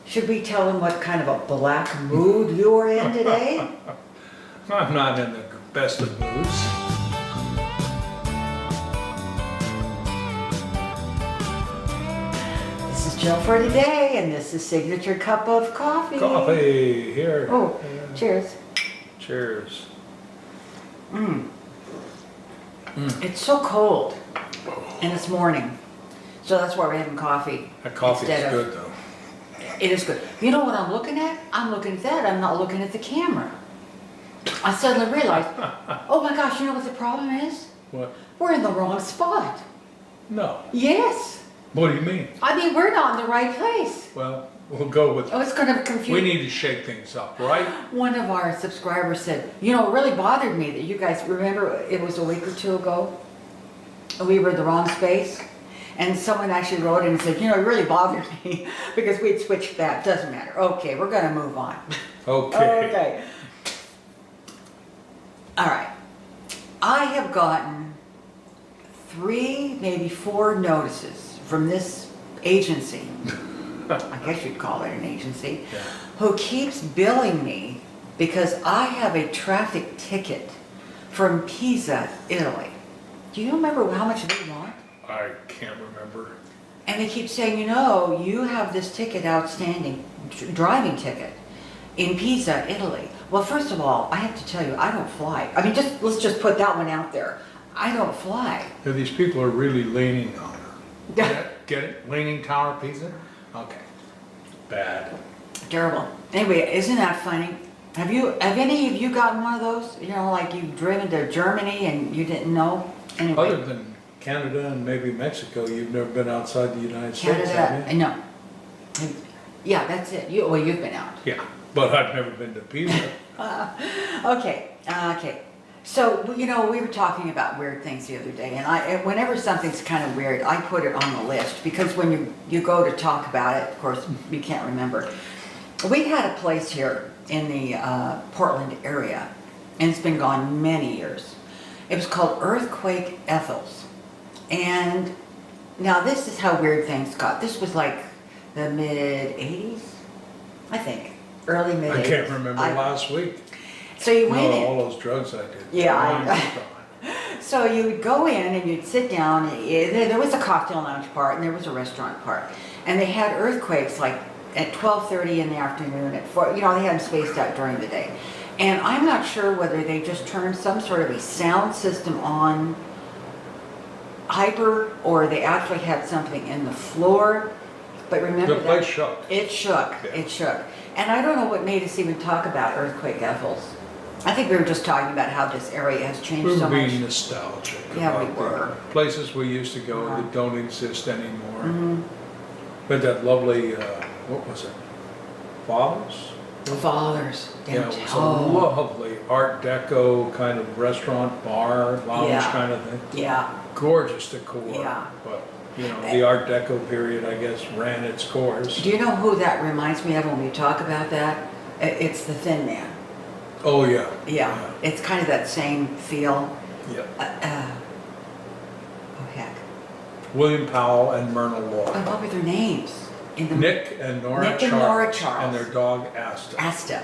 Should we tell them what kind of a black mood you're in today? I'm not in the best of moods. This is Jill for today, and this is Signature Cup of Coffee. Coffee, here. Oh, cheers. Cheers. It's so cold, and it's morning, so that's why we're having coffee. That coffee is instead of- good though. It is good. You know what I'm looking at? I'm looking at that. I'm not looking at the camera. I suddenly realized, oh my gosh, you know what the problem is? What? We're in the wrong spot. No. Yes. What do you mean? I mean, we're not in the right place. Well, we'll go with Oh, it's going to confuse. We need to shake things up, right? One of our subscribers said, you know, it really bothered me that you guys, remember it was a week or two ago, we were in the wrong space, and someone actually wrote in and said, you know, it really bothered me because we'd switched back. Doesn't matter. Okay, we're going to move on. Okay. Okay. All right. I have gotten 3, maybe 4 notices from this agency, I guess you'd call it an agency, Yeah. who keeps billing me because I have a traffic ticket from Pisa, Italy. Do you remember how much they want? I can't remember. And they keep saying, you know, you have this ticket outstanding, driving ticket, in Pisa, Italy. Well, first of all, I have to tell you, I don't fly. I mean, let's just put that one out there. I don't fly. Yeah, these people are really leaning on her. Get it? Leaning Tower Pizza? Okay. Bad. Terrible. Anyway, isn't that funny? Have any of you gotten one of those? You know, like you've driven to Germany and you didn't know? Anyway, Other than Canada and maybe Mexico, you've never been outside the United States, Canada, have you? no. Yeah, that's it. Well, you've been out. Yeah, but I've never been to Pisa. Okay. So, you know, we were talking about weird things the other day, and whenever something's kind of weird, I put it on the list, because when you go to talk about it, of course, you can't remember. We had a place here in the Portland area, and it's been gone many years. It was called Earthquake Ethels. And now this is how weird things got. This was like the mid-'80s, I think, early mid-'80s. I can't remember last week. So you went in. All those drugs I did. Yeah, So you would go in and you'd sit down. There was a cocktail lounge part and there was a restaurant part, and they had earthquakes like at 12:30 in the afternoon. At 4, you know, they had them spaced out during the day. And I'm not sure whether they just turned some sort of a sound system on hyper, or they actually had something in the floor. But remember The place shook. It shook. Yeah. It shook. And I don't know what made us even talk about Earthquake Ethels. I think we were just talking about how this area has changed We so were much. being nostalgic. Yeah, we about were. the places we used to go Uh-huh. that don't exist anymore. Mhm. But that lovely, what was it? Fathers? Fathers. Yeah, it was a Oh, lovely Art Deco kind of restaurant, bar, lounge Yeah. kind of thing. yeah. Gorgeous decor. Yeah. But, you know, the Art Deco period, I guess, ran its course. Do you know who that reminds me of when we talk about that? It's the Thin Man. Oh, yeah. Yeah. It's kind of that same feel. Yeah. Oh, heck. William Powell and Myrna Law. Oh, what were their names? Nick and Nora Nick and Charles. Nora Charles. And their dog Asta. Asta.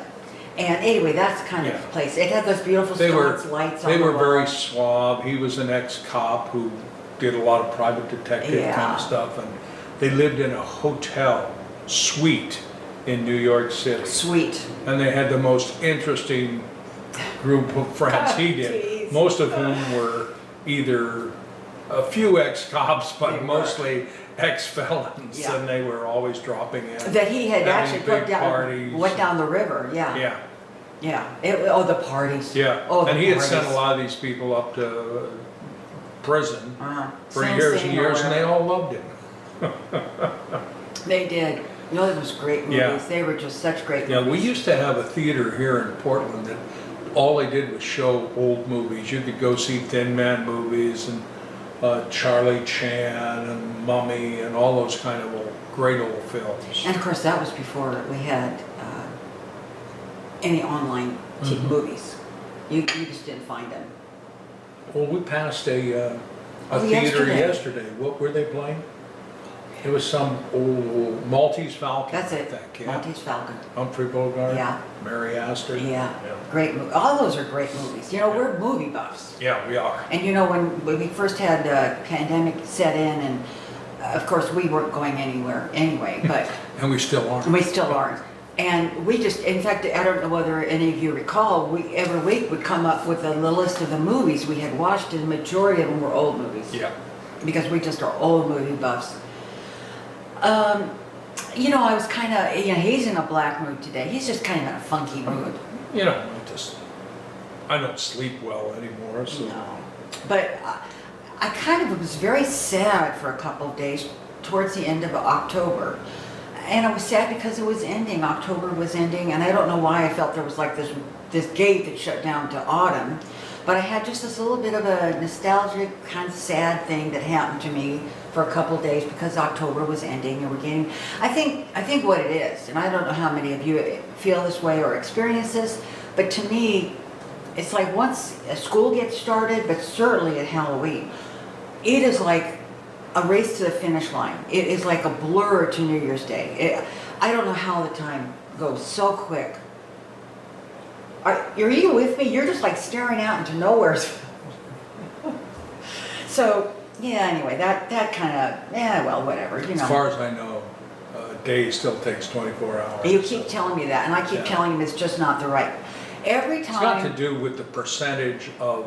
And anyway, that's the kind Yeah. of place. It had those beautiful They were, sconce lights on they the were wall. very suave. He was an ex-cop who did a lot of private detective kind Yeah. of stuff. And they lived in a hotel suite in New York City. Sweet. And they had the most interesting group of friends he did. Jeez. Most of whom were either a few ex-cops, They but were. mostly ex-felons. Yeah. And they were always dropping in. That he had having actually big parties. went down the river. Yeah. Yeah. Yeah. The parties. Yeah, Oh, the and he had parties. sent a lot of these people up to prison for Sing years Sing and or years, and they whatever. all loved him. They did. You know, it was great movies. Yeah. They were just such great Yeah, movies. we used to have a theater here in Portland that all they did was show old movies. You could go see Thin Man movies and Charlie Chan and Mummy and all those kind of great old films. And of course, that was before we had any online Mhm. movies. You just didn't find them. Well, we passed a Oh, theater yesterday. yesterday. What were they playing? It was some old Maltese Falcon, That's I it, think, yeah. Maltese Falcon. Humphrey Bogart, Yeah. Mary Astor. Yeah, great movie. All those are great movies. You know, we're movie buffs. Yeah, we are. And you know, when we first had the pandemic set in, and of course we weren't going anywhere anyway, but And we still aren't. we still aren't. And we just, in fact, I don't know whether any of you recall, we every week would come up with a list of the movies we had watched, and the majority of them were old movies. Yeah. Because we just are old movie buffs. You know, I was kind of, you know, he's in a black mood today. He's just kind of in a funky mood. You know, I don't sleep well anymore, so. No. But I kind of was very sad for a couple of days towards the end of October. And I was sad because it was ending. October was ending, and I don't know why I felt there was like this gate that shut down to autumn. But I had just this little bit of a nostalgic, kind of sad thing that happened to me for a couple of days because October was ending and we're getting, I think what it is, and I don't know how many of you feel this way or experience this, but to me, it's like once a school gets started, but certainly at Halloween, it is like a race to the finish line. It is like a blur to New Year's Day. I don't know how the time goes so quick. Are you with me? You're just like staring out into nowhere. So, yeah, anyway, that kind of, yeah, well, whatever, you know. As far as I know, a day still takes 24 hours. You keep telling me that, and I keep telling him it's just not the right. Every It's got time. to do with the percentage of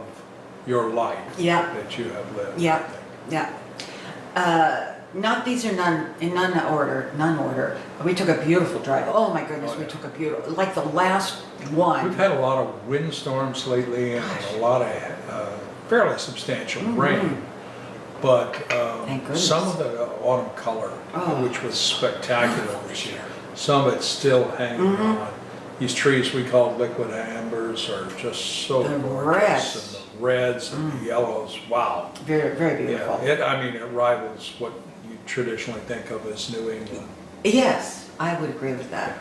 your life Yeah. that you have lived. Yeah, yeah. Not these are none order. We took a beautiful drive. Oh my goodness, we took a beautiful, like the last one. We've had a lot of windstorms lately and a lot of fairly substantial rain. But Thank goodness. some of the autumn color, which was spectacular this year, some of it's still hanging on. These trees we call liquid ambers are just so The gorgeous. And the reds and the yellows, wow. Very, very beautiful. Yeah, it rivals what you traditionally think of as New England. Yes, I would agree with that.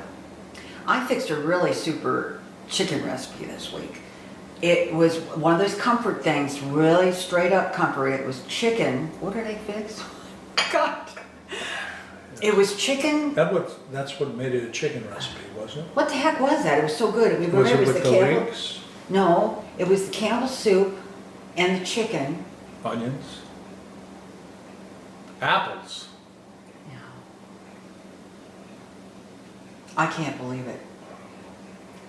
I fixed a really super chicken recipe this week. It was one of those comfort things, really straight up comfort. It was chicken. What did I fix? God. It was chicken. That's what made it a chicken recipe, wasn't it? What the heck was that? It was so good. Was it with the Campbell. links, No, it was the Campbell soup and the chicken. onions, apples? No. I can't believe it.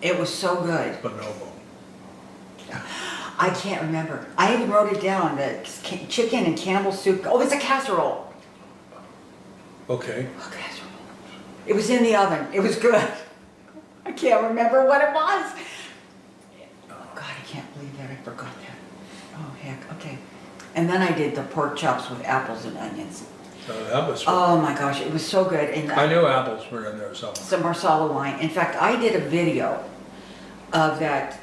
It was so good. Bonobo. I can't remember. I even wrote it down, the chicken and Campbell soup. Oh, it's a casserole. Okay. A casserole. It was in the oven. It was good. I can't remember what it was. Oh God, I can't believe that. I forgot that. Oh heck, okay. And then I did the pork chops with apples and onions. So that was. Oh my gosh, it was so good. And I knew apples were in there somewhere. some Marsala wine. In fact, I did a video of that.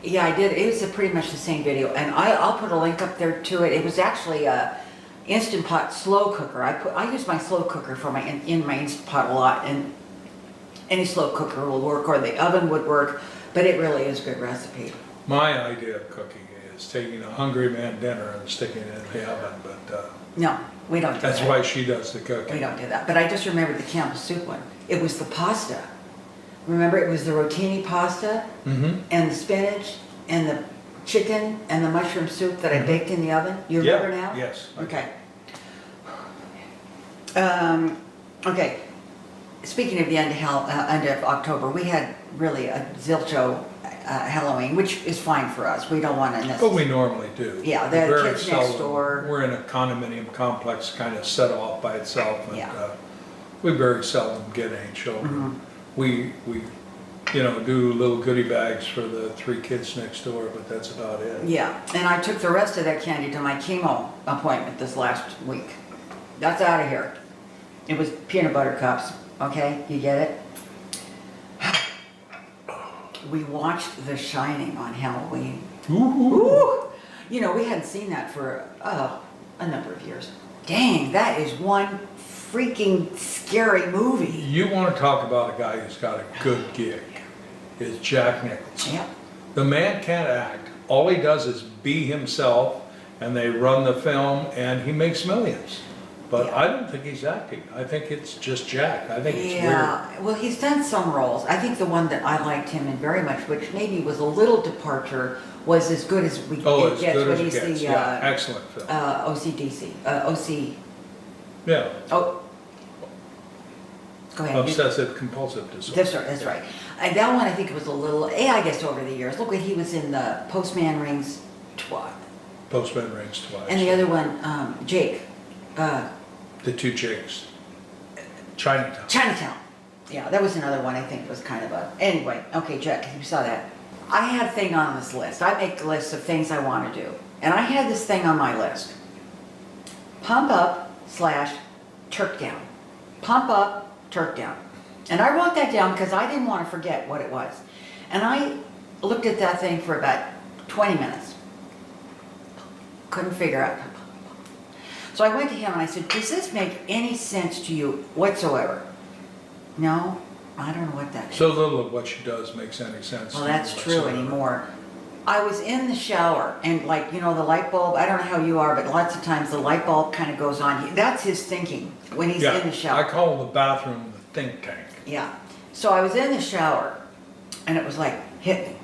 Yeah, I did. It was pretty much the same video, and I'll put a link up there to it. It was actually a Instant Pot slow cooker. I use my slow cooker for in my Instant Pot a lot, and any slow cooker will work, or the oven would work. But it really is a good recipe. My idea of cooking is taking a hungry man dinner and sticking it in the oven, but No, we don't do that. that's why she does the cooking. We don't do that. But I just remembered the Campbell soup one. It was the pasta. Remember, it was the rotini pasta and the spinach and the chicken and the mushroom soup that I baked in the oven. You remember now? Yes. Okay. Okay. Speaking of the end of October, we had really a zilcho Halloween, which is fine for us. We don't want to necessarily. But we normally do. Yeah, the Very kids next seldom. door. We're in a condominium complex kind of set off by itself, and Yeah. we very seldom get any children. Mm-hmm. We do little goodie bags for the 3 kids next door, but that's about it. Yeah, and I took the rest of that candy to my chemo appointment this last week. That's out of here. It was peanut butter cups, okay? You get it? We watched The Shining on Halloween. Ooh. You know, we hadn't seen that for a number of years. Dang, that is one freaking scary movie. You want to talk about a guy who's got a good gig, is Jack Nicholson. Yeah. The man can't act. All he does is be himself, and they run the film, and he makes millions. but Yeah. I don't think he's acting. I think it's just Jack. I think it's weird. Yeah, well, he's done some roles. I think the one that I liked him in very much, which maybe was a little departure, was As Good as Oh, It as Gets, good when as it he's gets, the yeah, excellent film. OCDC, OC, Yeah, oh, go ahead. obsessive compulsive disorder. That's right. And that one, I think it was a little, I guess over the years. Look what he was in the Postman Rings twice. Postman Rings twice. And the other one, Jake, The Two Jakes. Chinatown. Chinatown. Yeah, that was another one I think was kind of a, anyway, okay, Jack, you saw that. I had a thing on this list. I make lists of things I want to do. And I had this thing on my list. Pump up / Turk down. Pump up, Turk down. And I wrote that down because I didn't want to forget what it was. And I looked at that thing for about 20 minutes. Couldn't figure out. So I went to him and I said, does this make any sense to you whatsoever? No, I don't know what that is. So little of what she does makes any sense. Well, to me that's true whatsoever. anymore. I was in the shower and like, the light bulb, I don't know how you are, but lots of times the light bulb kind of goes on. That's his thinking when he's in the Yeah, shower. I call the bathroom the think tank. Yeah. So I was in the shower and it was like, hit me.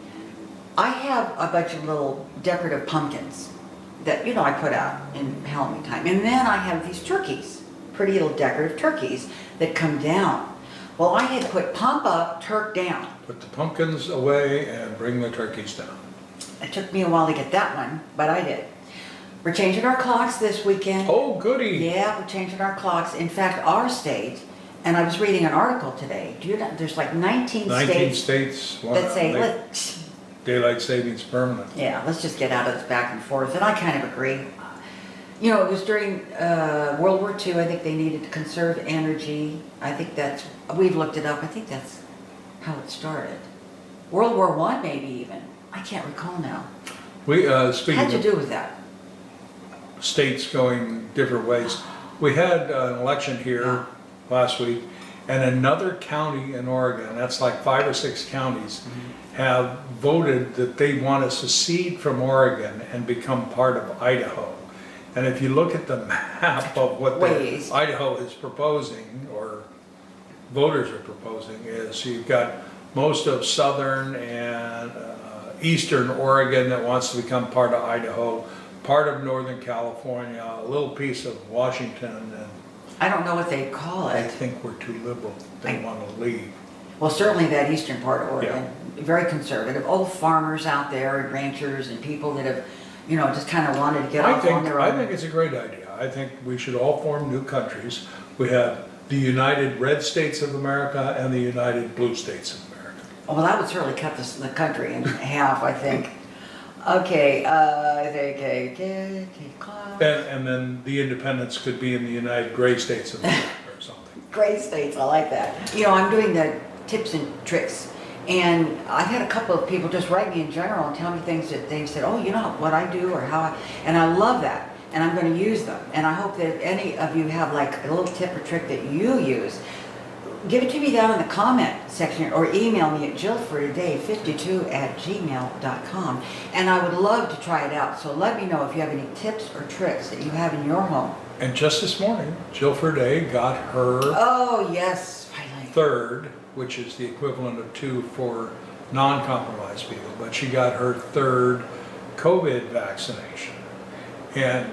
I have a bunch of little decorative pumpkins that, I put out in Halloween time. And then I have these turkeys, pretty little decorative turkeys that come down. Well, I had put pump up, Turk down. Put the pumpkins away and bring the turkeys down. It took me a while to get that one, but I did. We're changing our clocks this weekend. Oh, goody. Yeah, we're changing our clocks. In fact, our state, and I was reading an article today, do you know, there's like 19 19 states states want that say, to make let's, daylight savings permanent. yeah, let's just get out of this back and forth. And I kind of agree. It was during World War II. I think they needed to conserve energy. I think we've looked it up. I think that's how it started. World War I, maybe even. I can't recall now. We, speaking Had to of do with that. states going different ways, we had an election here last week, and another county in Oregon, that's like 5 or 6 counties, have voted that they want to secede from Oregon and become part of Idaho. And if you look at the map of what Idaho is proposing, or voters are proposing, is you've got most of southern and eastern Oregon that wants to become part of Idaho, part of Northern California, a little piece of Washington, and I don't know what they call I it. think we're too liberal. They want to leave. Well, certainly that eastern part of Oregon, very conservative. Old farmers out there and ranchers and people that have, just kind of wanted to get off on their own. I think it's a great idea. I think we should all form new countries. We have the United Red States of America and the United Blue States of America. Oh, well, that would certainly cut the country in half, I think. Okay, And then the independents could be in the United Gray States of America or something. Great states, I like that. I'm doing the tips and tricks. And I've had a couple of people just write me in general and tell me things that they've said, oh, what I do or how and I love that. And I'm going to use them. And I hope that if any of you have like a little tip or trick that you use, give it to me down in the comment section or email me at jillfortoday52@gmail.com. And I would love to try it out. So let me know if you have any tips or tricks that you have in your home. And just this morning, Jill Ferday got her Oh, yes, finally. third, which is the equivalent of 2 for non-compromised people, but she got her third COVID vaccination. And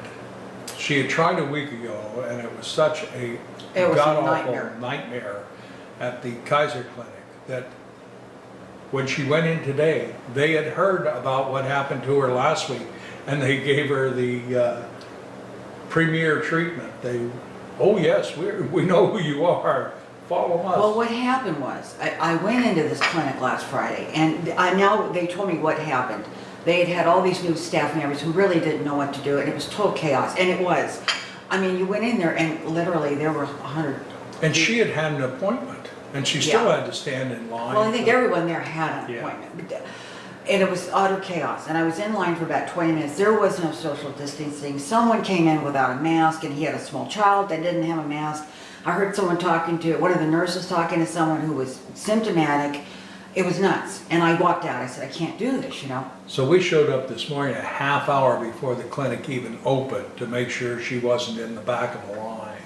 she had tried a week ago, and it was such a god-awful nightmare at the Kaiser Clinic that when she went in today, they had heard about what happened to her last week, and they gave her the premier treatment. Oh yes, we know who you are. Follow us. Well, what happened was, I went into this clinic last Friday, and now they told me what happened. They had had all these new staff members who really didn't know what to do, and it was total chaos, and it was. I mean, you went in there, and literally there were 100. And she had had an appointment, and she still had to stand in line. Well, I think everyone there had an appointment. And it was utter chaos, and I was in line for about 20 minutes. There was no social distancing. Someone came in without a mask, and he had a small child that didn't have a mask. I heard someone one of the nurses talking to someone who was symptomatic. It was nuts. And I walked out. I said, I can't do this, So we showed up this morning a half hour before the clinic even opened to make sure she wasn't in the back of the line.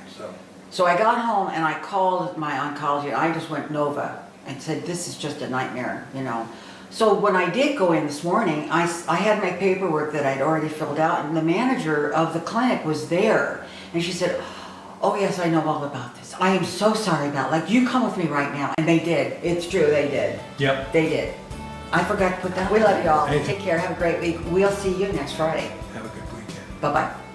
So I got home and I called my oncology, I just went Nova and said, this is just a nightmare, you know. So when I did go in this morning, I had my paperwork that I'd already filled out, and the manager of the clinic was there. And she said, oh yes, I know all about this. I am so sorry about it. Like, you come with me right now. And they did. It's true, they did. Yep. They did. I forgot to put that. We love you all. Thank you. Take care. Have a great week. We'll see you next Friday. Have a good weekend. Bye-bye.